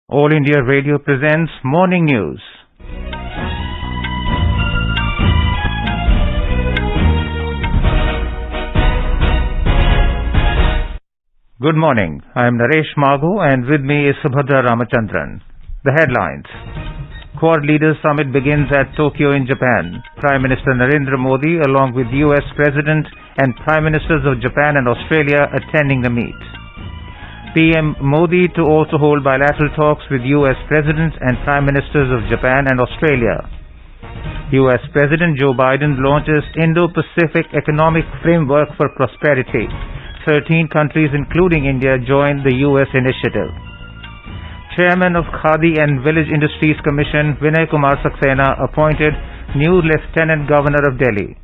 All India Radio presents Morning News. Good morning. I am Naresh Maghu and with me is Subhadra Ramachandran. The headlines. Quad Leaders Summit begins at Tokyo in Japan. Prime Minister Narendra Modi along with US President and Prime Ministers of Japan and Australia attending the meet. PM Modi to also hold bilateral talks with US President and Prime Ministers of Japan and Australia. US President Joe Biden launches Indo-Pacific Economic Framework for Prosperity. 13 countries including India joined the US initiative. Chairman of Khadi and Village Industries Commission Vinay Kumar Saxena appointed new Lieutenant Governor of Delhi.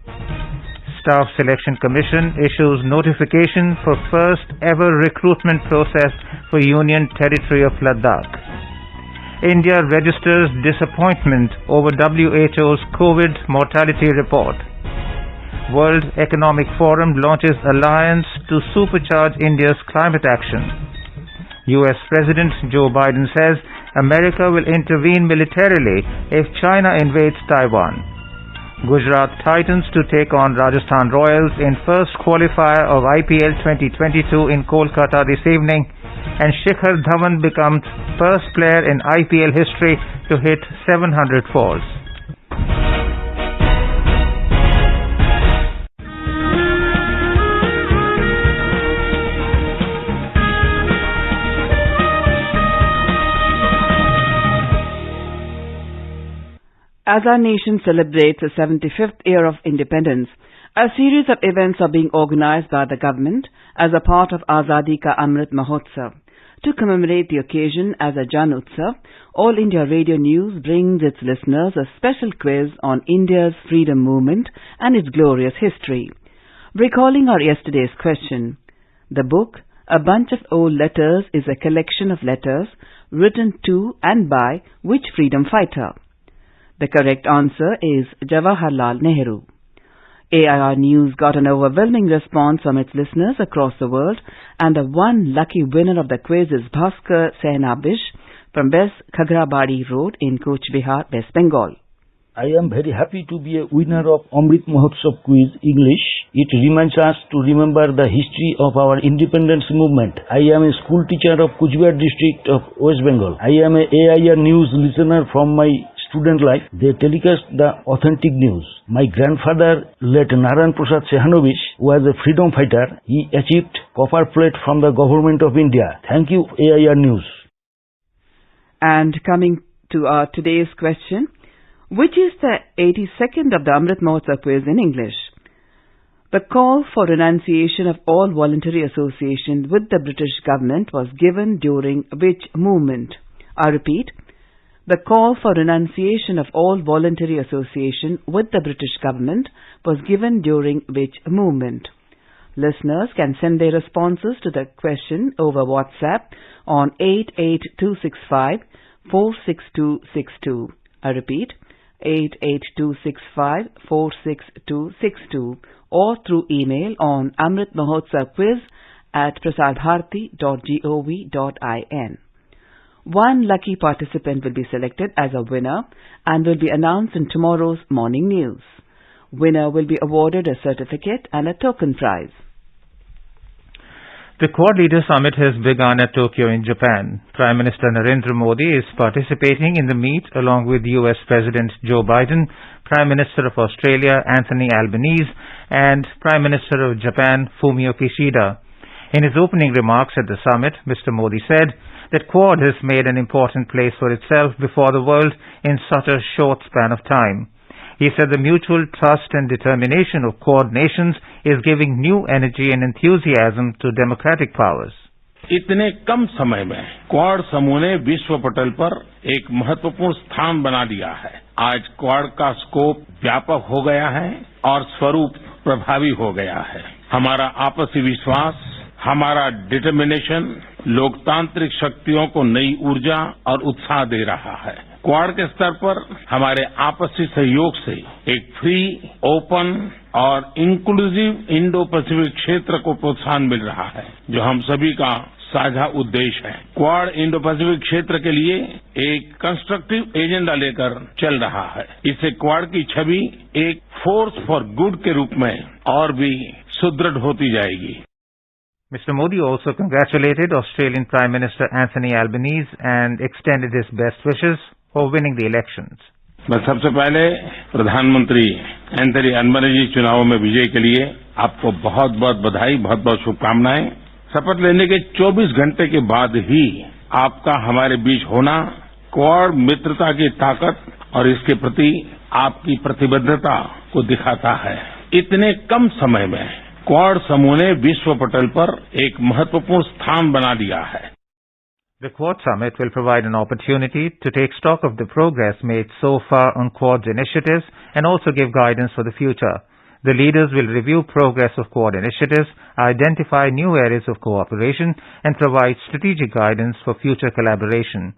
Staff Selection Commission issues notification for first ever recruitment process for Union Territory of Ladakh. India registers disappointment over WHO's COVID mortality report. World Economic Forum launches alliance to supercharge India's climate action. US President Joe Biden says America will intervene militarily if China invades Taiwan. Gujarat Titans to take on Rajasthan Royals in first qualifier of IPL 2022 in Kolkata this evening, and Shikhar Dhawan becomes first player in IPL history to hit 700 fours. As our nation celebrates the 75th year of independence, a series of events are being organized by the government as a part of Azadi Ka Amrit Mahotsav. To commemorate the occasion as a Jan Utsav, All India Radio News brings its listeners a special quiz on India's freedom movement and its glorious history. Recalling our yesterday's question, the book, A Bunch of Old Letters, is a collection of letters written to and by which freedom fighter? The correct answer is Jawaharlal Nehru. AIR News got an overwhelming response from its listeners across the world, and the one lucky winner of the quiz is Bhaskar Sehnabish from West Khagrabadi Road in Coach Bihar, West Bengal. I am very happy to be a winner of Amrit Mahotsav Quiz English. It reminds us to remember the history of our independence movement. I am a school teacher of Kuchbihar district of West Bengal. I am a AIR News listener from my student life. They telecast the authentic news. My grandfather, late Narayan Prasad Sehnabish, was a freedom fighter. He achieved copper plate from the government of India. Thank you, AIR News. And coming to our today's question, which is the 82nd of the Amrit Mahotsav quiz in English? The call for renunciation of all voluntary association with the British government was given during which movement? I repeat, the call for renunciation of all voluntary association with the British government was given during which movement? Listeners can send their responses to the question over WhatsApp on 88265 46262. I repeat, 88265 46262, or through email on amritmahotsav@prasarbharati.gov.in. One lucky participant will be selected as a winner and will be announced in tomorrow's morning news. Winner will be awarded a certificate and a token prize. The Quad Leader Summit has begun at Tokyo in Japan. Prime Minister Narendra Modi is participating in the meet along with US President Joe Biden, Prime Minister of Australia Anthony Albanese, and Prime Minister of Japan Fumio Kishida. In his opening remarks at the summit, Mr. Modi said that Quad has made an important place for itself before the world in such a short span of time. He said the mutual trust and determination of Quad nations is giving new energy and enthusiasm to democratic powers. इतने कम समय में quad समूह ने विश्व पटल पर एक महत्वपूर्ण स्थान बना लिया है। आज क्वाड का स्कोप व्यापक हो गया है और स्वरूप प्रभावी हो गया है। हमारा आपसी विश्वास, हमारा डिटर्मिनेशन लोकतांत्रिक शक्तियों को नई ऊर्जा और उत्साह दे रहा है। क्वाड के स्तर पर हमारे आपसी सहयोग से एक फ्री, ओपन और इंक्लूसिव इंडो पैसिफिक क्षेत्र को प्रोत्साहन मिल रहा है, जो हम सभी का साझा उद्देश्य है। क्वाड इंडो पैसिफिक क्षेत्र के लिए एक कंस्ट्रक्टिव एजेंडा लेकर चल रहा है। इससे क्वाड की छवि एक फोर्स फॉर गुड के रूप में और भी सुदृढ़ होती जाएगी। Mr. Modi also congratulated Australian Prime Minister Anthony Albanese and extended his best wishes for winning the elections. मैं सबसे पहले प्रधानमंत्री एंथनी अल्बनीज़ जी चुनावों में विजय के लिए आपको बहुत बहुत बधाई, बहुत बहुत शुभकामनाएं। शपथ लेने के 24 घंटे के बाद ही आपका हमारे बीच होना क्वाड मित्रता की ताकत और इसके प्रति आपकी प्रतिबद्धता को दिखाता है। इतने कम समय में क्वाड समूह ने विश्व पटल पर एक महत्वपूर्ण स्थान बना लिया है। The Quad Summit will provide an opportunity to take stock of the progress made so far on Quad's initiatives and also give guidance for the future. The leaders will review progress of Quad initiatives, identify new areas of cooperation, and provide strategic guidance for future collaboration.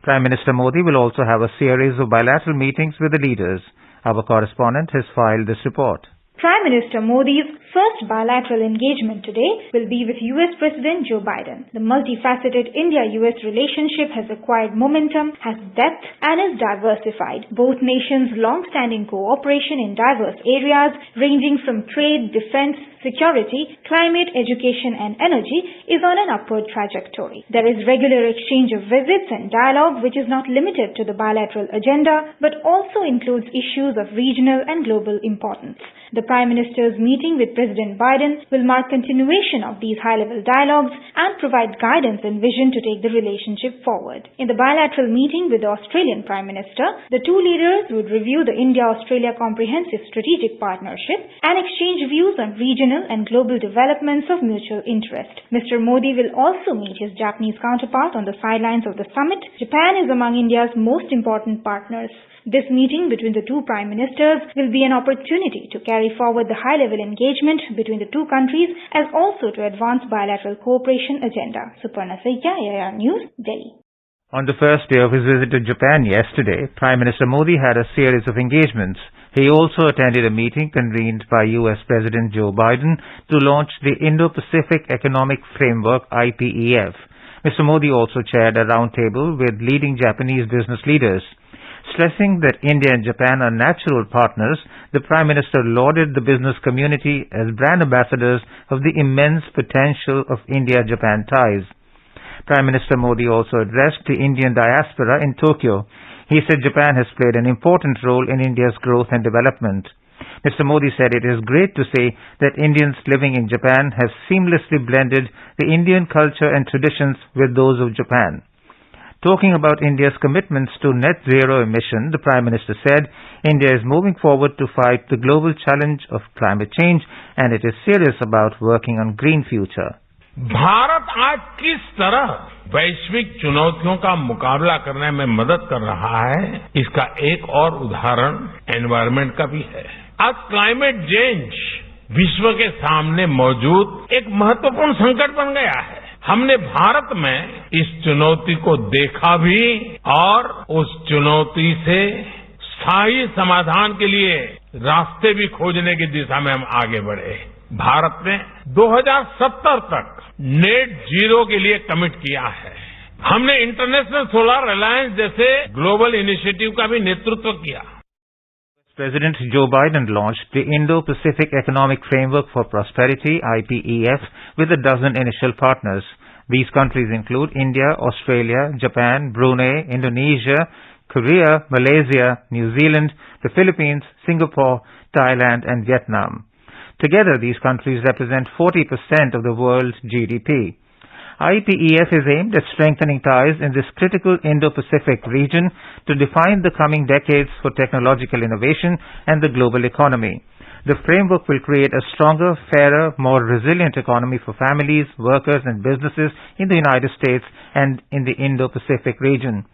Prime Minister Modi will also have a series of bilateral meetings with the leaders. Our correspondent has filed this report. Prime Minister Modi's first bilateral engagement today will be with US President Joe Biden. The multifaceted India-US relationship has acquired momentum, has depth, and is diversified. Both nations' long-standing cooperation in diverse areas ranging from trade, defense, security, climate, education, and energy is on an upward trajectory. There is regular exchange of visits and dialogue which is not limited to the bilateral agenda but also includes issues of regional and global importance. The Prime Minister's meeting with President Biden will mark continuation of these high-level dialogues and provide guidance and vision to take the relationship forward. In the bilateral meeting with the Australian Prime Minister, the two leaders would review the India-Australia Comprehensive Strategic Partnership and exchange views on regional and global developments of mutual interest. Mr. Modi will also meet his Japanese counterpart on the sidelines of the summit. Japan is among India's most important partners. This meeting between the two prime ministers will be an opportunity to carry forward the high-level engagement between the two countries as also to advance bilateral cooperation agenda. Suparna Saikya, AIR News, Delhi. On the first day of his visit to Japan yesterday, Prime Minister Modi had a series of engagements. He also attended a meeting convened by US President Joe Biden to launch the Indo-Pacific Economic Framework IPEF. Mr. Modi also chaired a roundtable with leading Japanese business leaders. Stressing that India and Japan are natural partners, the Prime Minister lauded the business community as brand ambassadors of the immense potential of India-Japan ties. Prime Minister Modi also addressed the Indian diaspora in Tokyo. He said Japan has played an important role in India's growth and development. Mr. Modi said it is great to say that Indians living in Japan have seamlessly blended the Indian culture and traditions with those of Japan. Talking about India's commitments to net zero emission, the Prime Minister said India is moving forward to fight the global challenge of climate change and it is serious about working on green future. Bharat आज किस तरह वैश्विक चुनौतियों का मुकाबला करने में मदद कर रहा है, इसका एक और उदाहरण एनवायरमेंट का भी है। आज क्लाइमेट चेंज विश्व के सामने मौजूद एक महत्वपूर्ण संकट बन गया है। हमने भारत में इस चुनौती को देखा भी और उस चुनौती से स्थायी समाधान के लिए रास्ते भी खोजने की दिशा में हम आगे बढ़े। भारत ने 2070 तक नेट जीरो के लिए कमिट किया है। हमने इंटरनेशनल सोलर अलायंस जैसे ग्लोबल इनिशिएटिव का भी नेतृत्व किया। President Joe Biden launched the Indo-Pacific Economic Framework for Prosperity, IPEF, with a dozen initial partners. These countries include India, Australia, Japan, Brunei, Indonesia, Korea, Malaysia, New Zealand, the Philippines, Singapore, Thailand, and Vietnam. Together, these countries represent 40% of the world's GDP. IPEF is aimed at strengthening ties in this critical Indo-Pacific region to define the coming decades for technological innovation and the global economy. The framework will create a stronger, fairer, more resilient economy for families, workers, and businesses in the United States and in the Indo-Pacific region.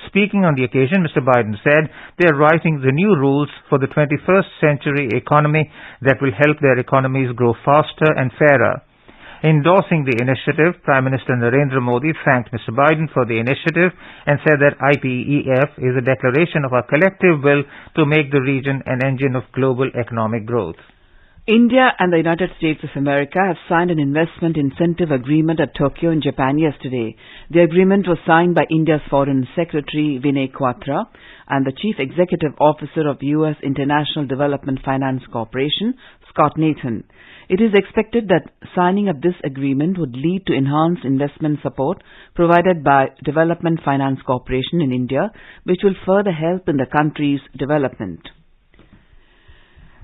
Speaking on the occasion, Mr. Biden said they are writing the new rules for the 21st century economy that will help their economies grow faster and fairer. Endorsing the initiative, Prime Minister Narendra Modi thanked Mr. Biden for the initiative and said that IPEF is a declaration of our collective will to make the region an engine of global economic growth. India and the United States of America have signed an investment incentive agreement at Tokyo in Japan yesterday. The agreement was signed by India's Foreign Secretary Vinay Kwatra and the Chief Executive Officer of U.S. International Development Finance Corporation, Scott Nathan. It is expected that signing of this agreement would lead to enhanced investment support provided by Development Finance Corporation in India, which will further help in the country's development.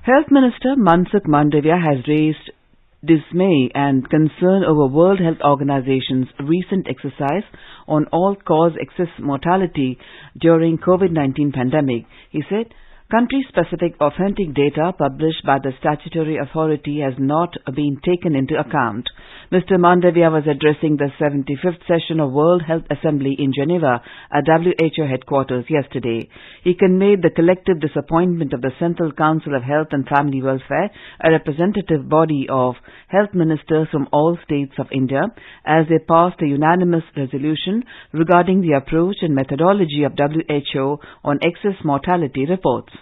Health Minister Mansukh Mandavia has raised dismay and concern over World Health Organization's recent exercise on all-cause excess mortality during COVID-19 pandemic. He said, country-specific authentic data published by the statutory authority has not been taken into account. Mr. Mandavia was addressing the 75th session of World Health Assembly in Geneva at WHO headquarters yesterday. He conveyed the collective disappointment of the Central Council of Health and Family Welfare, a representative body of health ministers from all states of India, as they passed a unanimous resolution regarding the approach and methodology of WHO on excess mortality reports.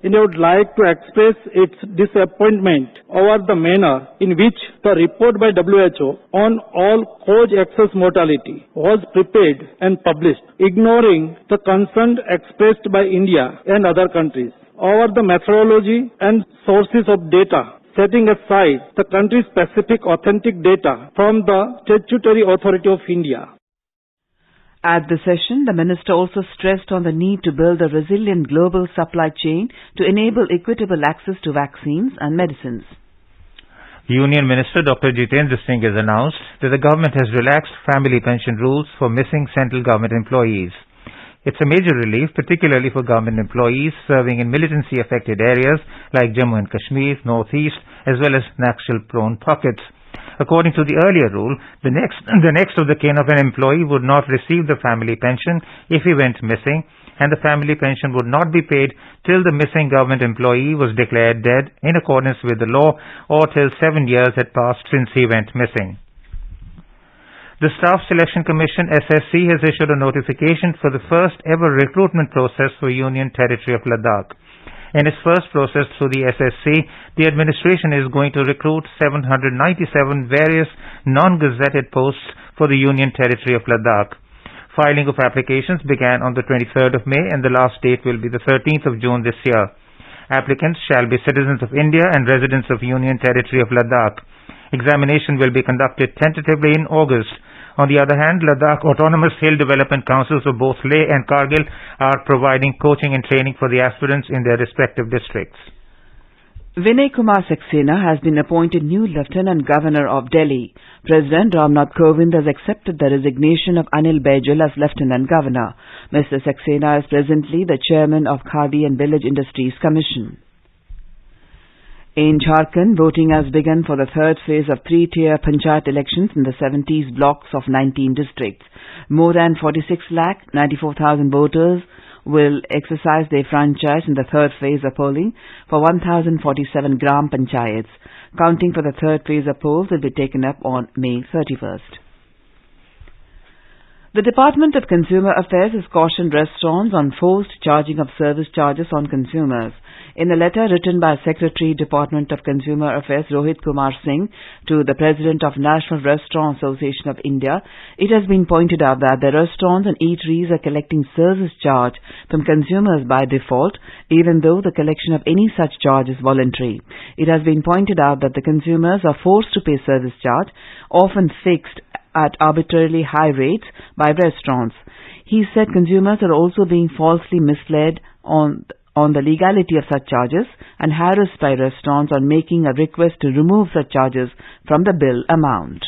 India would like to express its disappointment over the manner in which the report by WHO on all-cause excess mortality was prepared and published, ignoring the concern expressed by India and other countries over the methodology and sources of data, setting aside the country-specific authentic data from the statutory authority of India. At the session, the minister also stressed on the need to build a resilient global supply chain to enable equitable access to vaccines and medicines. Union Minister Dr. Jitendra Singh has announced that the government has relaxed family pension rules for missing central government employees. It's a major relief, particularly for government employees serving in militancy-affected areas like Jammu and Kashmir, Northeast, as well as Naxal-prone pockets. According to the earlier rule, the next of the kin of an employee would not receive the family pension if he went missing, and the family pension would not be paid till the missing government employee was declared dead in accordance with the law or till 7 years had passed since he went missing. The Staff Selection Commission SSC has issued a notification for the first ever recruitment process for Union Territory of Ladakh. In its first process through the SSC, the administration is going to recruit 797 various non-gazetted posts for the Union Territory of Ladakh. Filing of applications began on the 23rd of May and the last date will be the 13th of June this year. Applicants shall be citizens of India and residents of Union Territory of Ladakh. Examination will be conducted tentatively in August. On the other hand, Ladakh Autonomous Hill Development Councils of both Leh and Kargil are providing coaching and training for the aspirants in their respective districts. Vinay Kumar Saxena has been appointed new Lieutenant Governor of Delhi. President Ramnath Kovind has accepted the resignation of Anil Baijal as Lieutenant Governor. Mr. Saxena is presently the Chairman of Khadi and Village Industries Commission. In Jharkhand, voting has begun for the third phase of three-tier panchayat elections in the 70s blocks of 19 districts. More than 46,94,000 voters will exercise their franchise in the third phase of polling for 1,047 gram panchayats. Counting for the third phase of polls will be taken up on May 31st. The Department of Consumer Affairs has cautioned restaurants on forced charging of service charges on consumers. In a letter written by Secretary, Department of Consumer Affairs Rohit Kumar Singh to the President of National Restaurant Association of India, it has been pointed out that the restaurants and eateries are collecting service charge from consumers by default, even though the collection of any such charge is voluntary. It has been pointed out that the consumers are forced to pay service charge, often fixed at arbitrarily high rates by restaurants. He said consumers are also being falsely misled on the legality of such charges and harassed by restaurants on making a request to remove such charges from the bill amount.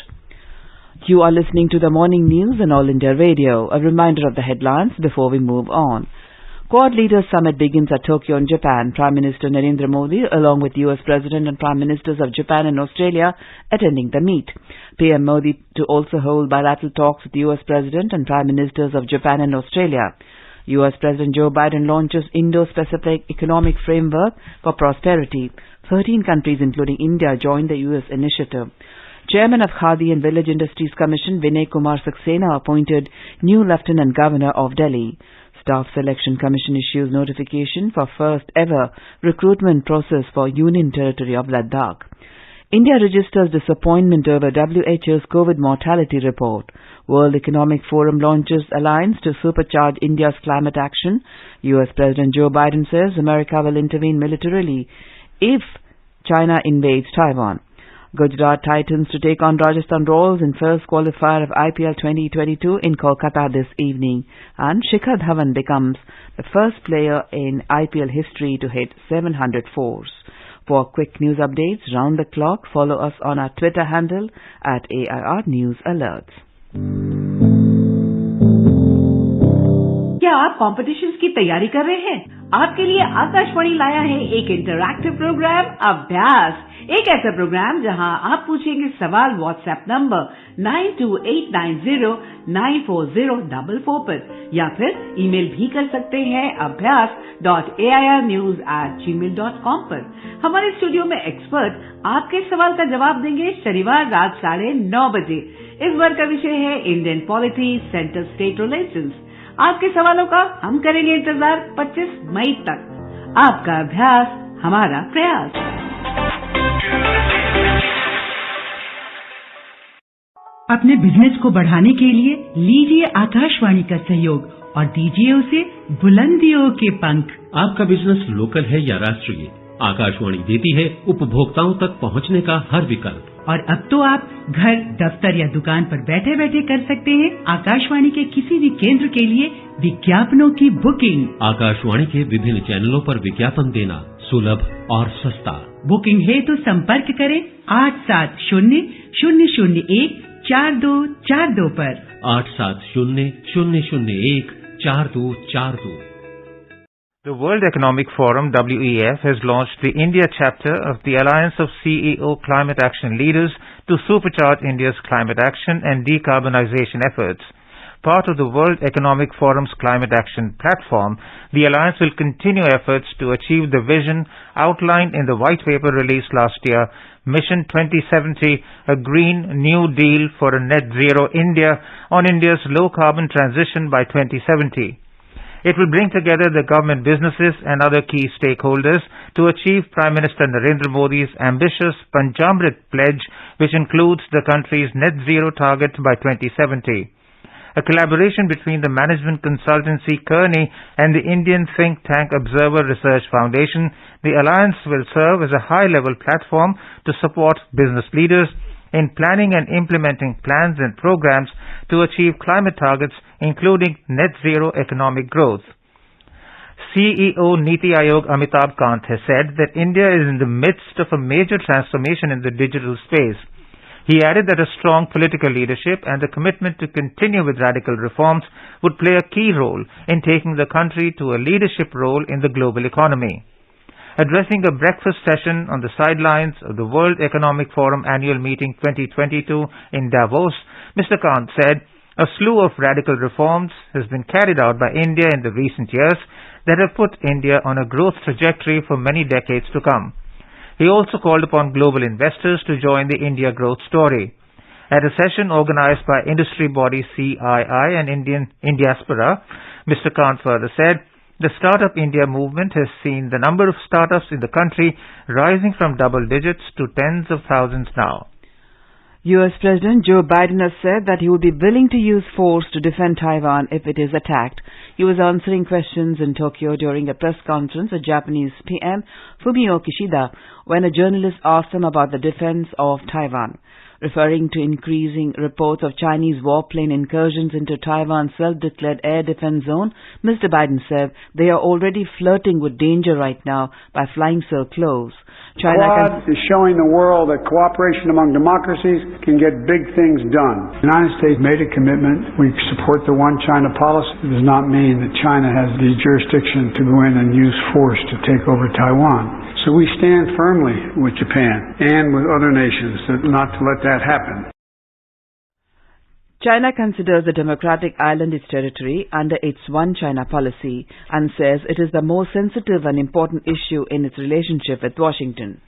You are listening to the morning news on All India Radio. A reminder of the headlines before we move on. Quad Leaders Summit begins at Tokyo in Japan. Prime Minister Narendra Modi, along with US President and Prime Ministers of Japan and Australia, attending the meet. PM Modi to also hold bilateral talks with US President and Prime Ministers of Japan and Australia. US President Joe Biden launches Indo-Pacific Economic Framework for Prosperity. 13 countries including India joined the US initiative. Chairman of Khadi and Village Industries Commission Vinay Kumar Saxena appointed new Lieutenant Governor of Delhi. Staff Selection Commission issues notification for first ever recruitment process for Union Territory of Ladakh. India registers disappointment over WHO's COVID mortality report. World Economic Forum launches alliance to supercharge India's climate action. US President Joe Biden says America will intervene militarily if China invades Taiwan. Gujarat Titans to take on Rajasthan Royals in first qualifier of IPL 2022 in Kolkata this evening. And Shikhar Dhawan becomes the first player in IPL history to hit 700 fours. For quick news updates round the clock, follow us on our Twitter handle at AIR News Alerts. क्या आप competitions की तैयारी कर रहे हैं? आपके लिए आकाशवाणी लाया है एक इंटरैक्टिव प्रोग्राम अभ्यास, एक ऐसा प्रोग्राम जहां आप पूछेंगे सवाल व्हाट्सएप नंबर 9289094044 पर या फिर ईमेल भी कर सकते हैं abhyas.airnews@gmail.com पर. हमारे स्टूडियो में एक्सपर्ट आपके सवाल का जवाब देंगे शनिवार रात 9:30 बजे. इस बार का विषय है Indian polity, centre state relations. आपके सवालों का हम करेंगे इंतजार 25 मई तक. आपका अभ्यास हमारा प्रयास. अपने बिजनेस को बढ़ाने के लिए लीजिए आकाशवाणी का सहयोग और दीजिए उसे बुलंदियों के पंख. आपका बिजनेस लोकल है या राष्ट्रीय, आकाशवाणी देती है उपभोक्ताओं तक पहुंचने का हर विकल्प. और अब तो आप घर, दफ्तर या दुकान पर बैठे बैठे कर सकते हैं आकाशवाणी के किसी भी केंद्र के लिए विज्ञापनों की बुकिंग. आकाशवाणी के विभिन्न चैनलों पर विज्ञापन देना सुलभ और सस्ता. बुकिंग है तो संपर्क करें 8700014242 पर. 8700014242. The World Economic Forum, WEF, has launched the India chapter of the Alliance of CEO Climate Action Leaders to supercharge India's climate action and decarbonization efforts. Part of the World Economic Forum's Climate Action Platform, the Alliance will continue efforts to achieve the vision outlined in the white paper released last year, Mission 2070, a Green New Deal for a Net Zero India on India's low-carbon transition by 2070. It will bring together the government, businesses and other key stakeholders to achieve Prime Minister Narendra Modi's ambitious Panchamrit pledge, which includes the country's net zero target by 2070. A collaboration between the management consultancy Kearney and the Indian think tank Observer Research Foundation, the alliance will serve as a high-level platform to support business leaders in planning and implementing plans and programs to achieve climate targets, including net zero economic growth. CEO Niti Aayog Amitabh Kant has said that India is in the midst of a major transformation in the digital space. He added that a strong political leadership and the commitment to continue with radical reforms would play a key role in taking the country to a leadership role in the global economy. Addressing a breakfast session on the sidelines of the World Economic Forum Annual Meeting 2022 in Davos, Mr. Kant said, a slew of radical reforms has been carried out by India in the recent years that have put India on a growth trajectory for many decades to come. He also called upon global investors to join the India growth story. At a session organized by industry body CII and Indiaspora, Mr. Kant further said, the Startup India movement has seen the number of startups in the country rising from double digits to tens of thousands now. US President Joe Biden has said that he would be willing to use force to defend Taiwan if it is attacked. He was answering questions in Tokyo during a press conference with Japanese PM Fumio Kishida when a journalist asked him about the defense of Taiwan. Referring to increasing reports of Chinese warplane incursions into Taiwan's self-declared air defense zone, Mr. Biden said they are already flirting with danger right now by flying so close. Quad is showing the world that cooperation among democracies can get big things done. The United States made a commitment. We support the One China policy. It does not mean that China has the jurisdiction to go in and use force to take over Taiwan. So we stand firmly with Japan and with other nations not to let that happen. China considers the democratic island its territory under its One China policy and says it is the most sensitive and important issue in its relationship with Washington.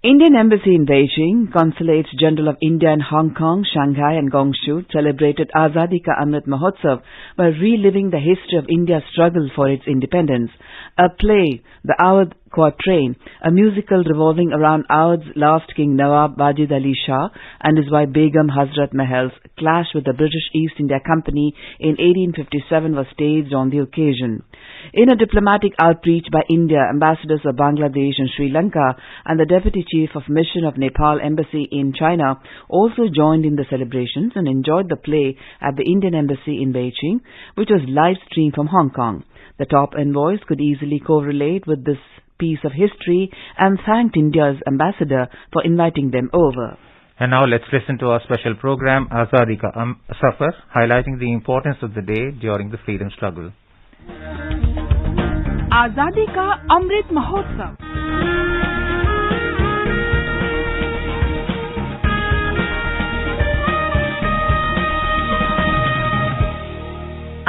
Indian Embassy in Beijing, Consulates General of India in Hong Kong, Shanghai and Guangzhou celebrated Azadi Ka Amrit Mahotsav by reliving the history of India's struggle for its independence. A play, The Awadh Quatrain, a musical revolving around Awadh's last king Nawab Wajid Ali Shah and his wife Begum Hazrat Mahal's clash with the British East India Company in 1857 was staged on the occasion. In a diplomatic outreach by India, ambassadors of Bangladesh and Sri Lanka and the Deputy Chief of Mission of Nepal Embassy in China also joined in the celebrations and enjoyed the play at the Indian Embassy in Beijing, which was live-streamed from Hong Kong. The top envoys could easily correlate with this piece of history and thanked India's ambassador for inviting them over. And now let's listen to our special program, Azadi Ka Safar, highlighting the importance of the day during the freedom struggle. आजादी का Amrit Mahotsav.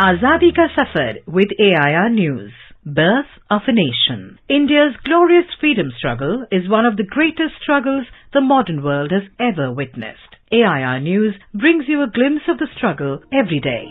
Azadi Ka Safar with AIR News. Birth of a Nation. India's glorious freedom struggle is one of the greatest struggles the modern world has ever witnessed. AIR News brings you a glimpse of the struggle every day.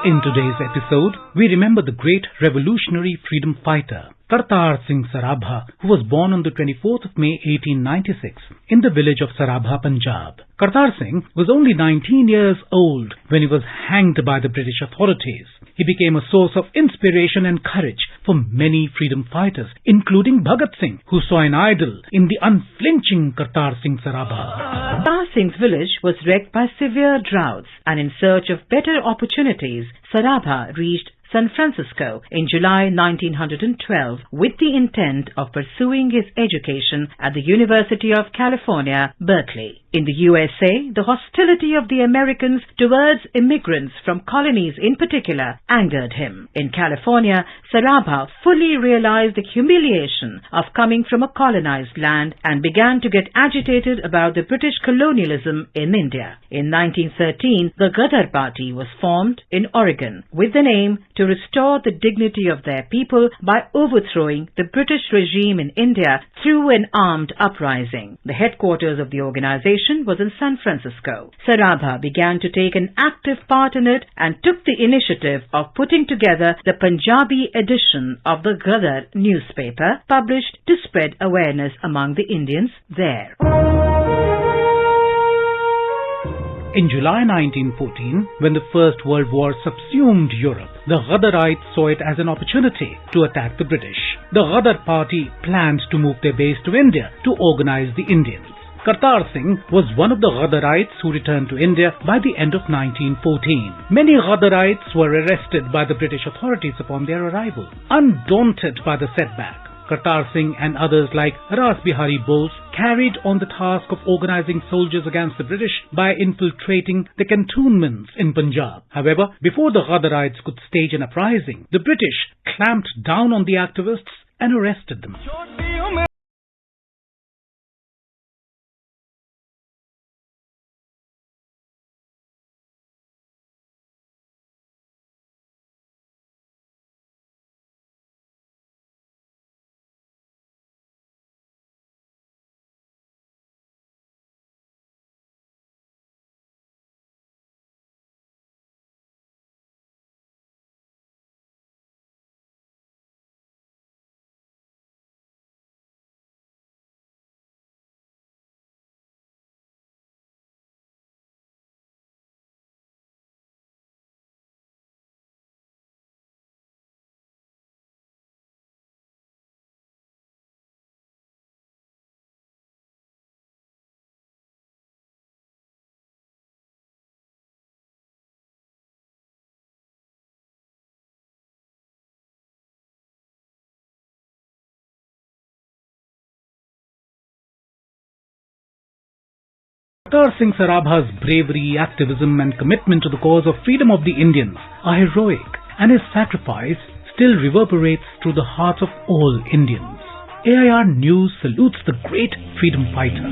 In today's episode, we remember the great revolutionary freedom fighter, Kartar Singh Sarabha, who was born on the 24th of May 1896 in the village of Sarabha, Punjab. Kartar Singh was only 19 years old when he was hanged by the British authorities. He became a source of inspiration and courage for many freedom fighters, including Bhagat Singh, who saw an idol in the unflinching Kartar Singh Sarabha. Kartar Singh's village was wrecked by severe droughts, and in search of better opportunities, Sarabha reached San Francisco in July 1912 with the intent of pursuing his education at the University of California, Berkeley. In the USA, the hostility of the Americans towards immigrants from colonies in particular angered him. In California, Sarabha fully realized the humiliation of coming from a colonized land and began to get agitated about the British colonialism in India. In 1913, the Ghadar Party was formed in Oregon with the aim to restore the dignity of their people by overthrowing the British regime in India through an armed uprising. The headquarters of the organization was in San Francisco. Sarabha began to take an active part in it and took the initiative of putting together the Punjabi edition of the Ghadar newspaper, published to spread awareness among the Indians there. In July 1914, when the First World War subsumed Europe, the Ghadarites saw it as an opportunity to attack the British. The Ghadar Party planned to move their base to India to organize the Indians. Kartar Singh was one of the Ghadarites who returned to India by the end of 1914. Many Ghadarites were arrested by the British authorities upon their arrival. Undaunted by the setback, Kartar Singh and others like Ras Bihari Bose carried on the task of organizing soldiers against the British by infiltrating the cantonments in Punjab. However, before the Ghadarites could stage an uprising, the British clamped down on the activists and arrested them. Kartar Singh Sarabha's bravery, activism and commitment to the cause of freedom of the Indians are heroic, and his sacrifice still reverberates through the hearts of all Indians. AIR News salutes the great freedom fighter.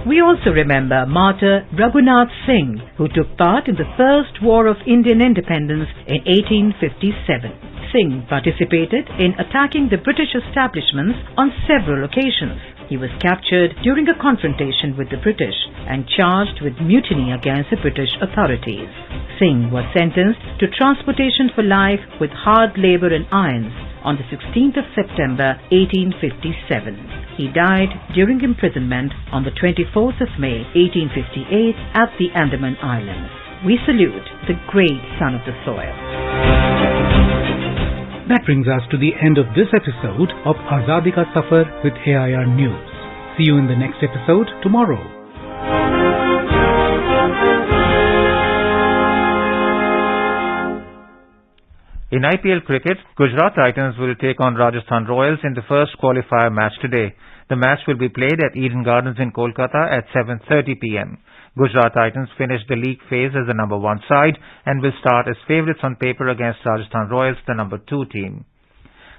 We also remember martyr Raghunath Singh, who took part in the First War of Indian Independence in 1857. Singh participated in attacking the British establishments on several occasions. He was captured during a confrontation with the British and charged with mutiny against the British authorities. Singh was sentenced to transportation for life with hard labor in irons on the 16th of September 1857. He died during imprisonment on the 24th of May 1858 at the Andaman Islands. We salute the great son of the soil. That brings us to the end of this episode of Azadi Ka Safar with AIR News. See you in the next episode tomorrow. In IPL cricket, Gujarat Titans will take on Rajasthan Royals in the first qualifier match today. The match will be played at Eden Gardens in Kolkata at 7:30 p.m. Gujarat Titans finished the league phase as the number 1 side and will start as favourites on paper against Rajasthan Royals, the number 2 team.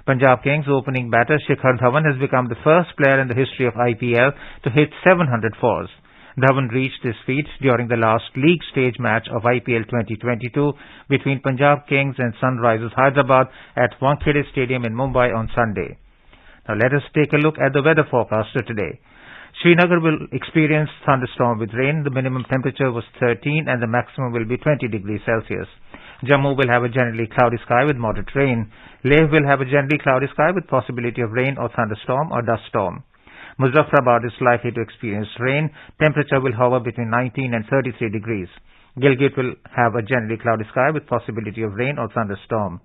Punjab Kings opening batter Shikhar Dhawan has become the first player in the history of IPL to hit 700 fours. Dhawan reached this feat during the last league stage match of IPL 2022 between Punjab Kings and Sunrisers Hyderabad at Wankhede Stadium in Mumbai on Sunday. Now let us take a look at the weather forecast for today. Srinagar will experience thunderstorm with rain. The minimum temperature was 13 and the maximum will be 20 degrees Celsius. Jammu will have a generally cloudy sky with moderate rain. Leh will have a generally cloudy sky with possibility of rain or thunderstorm or dust storm. Muzaffarabad is likely to experience rain. Temperature will hover between 19 and 33 degrees. Gilgit will have a generally cloudy sky with possibility of rain or thunderstorm.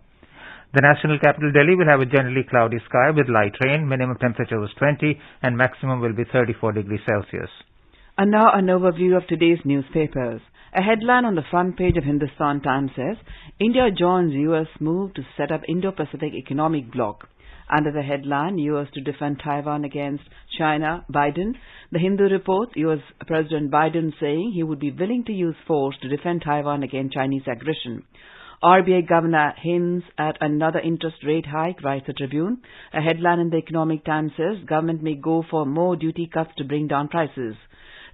The national capital Delhi will have a generally cloudy sky with light rain. Minimum temperature was 20 and maximum will be 34 degrees Celsius. And now an overview of today's newspapers. A headline on the front page of Hindustan Times says, India joins US move to set up Indo-Pacific Economic Bloc. Under the headline, US to defend Taiwan against China, Biden. The Hindu report, US President Biden saying he would be willing to use force to defend Taiwan against Chinese aggression. RBI Governor hints at another interest rate hike, writes the Tribune. A headline in the Economic Times says, government may go for more duty cuts to bring down prices.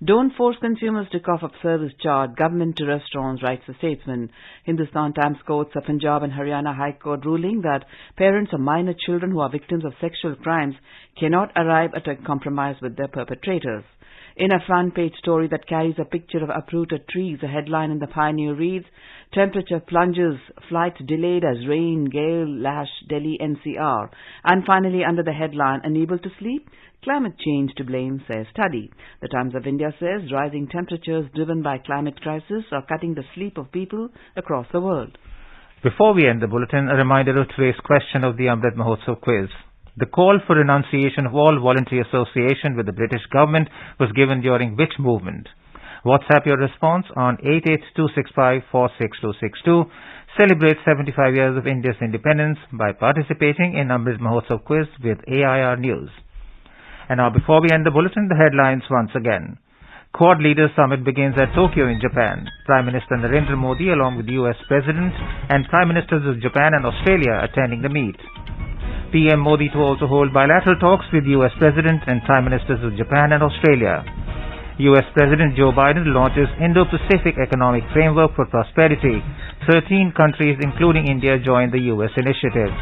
Don't force consumers to cough up service charge, government to restaurants, writes the Statesman. Hindustan Times quotes a Punjab and Haryana High Court ruling that parents of minor children who are victims of sexual crimes cannot arrive at a compromise with their perpetrators. In a front page story that carries a picture of uprooted trees, a headline in the Pioneer reads, temperature plunges, flights delayed as rain, gale lash Delhi NCR. And finally, under the headline, unable to sleep? Climate change to blame, says study. The Times of India says rising temperatures driven by climate crisis are cutting the sleep of people across the world. Before we end the bulletin, a reminder of today's question of the Amrit Mahotsav quiz. The call for renunciation of all voluntary association with the British government was given during which movement? WhatsApp your response on 88265-46262. Celebrate 75 years of India's independence by participating in Amrit Mahotsav quiz with AIR News. And now before we end the bulletin, the headlines once again. Quad Leaders Summit begins at Tokyo in Japan. Prime Minister Narendra Modi along with US President and Prime Ministers of Japan and Australia attending the meet. PM Modi to also hold bilateral talks with US President and Prime Ministers of Japan and Australia. US President Joe Biden launches Indo-Pacific Economic Framework for Prosperity. 13 countries including India join the US initiative.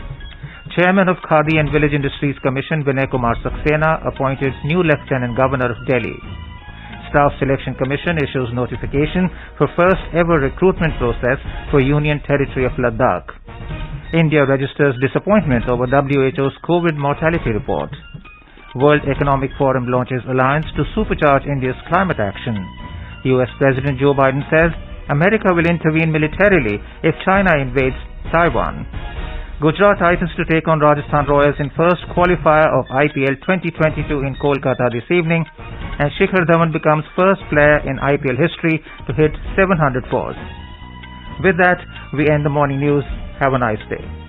Chairman of Khadi and Village Industries Commission Vinay Kumar Saxena appointed new Lieutenant Governor of Delhi. Staff Selection Commission issues notification for first ever recruitment process for Union Territory of Ladakh. India registers disappointment over WHO's COVID mortality report. World Economic Forum launches alliance to supercharge India's climate action. US President Joe Biden says America will intervene militarily if China invades Taiwan. Gujarat Titans to take on Rajasthan Royals in first qualifier of IPL 2022 in Kolkata this evening, and Shikhar Dhawan becomes first player in IPL history to hit 700 fours. With that, we end the morning news. Have a nice day.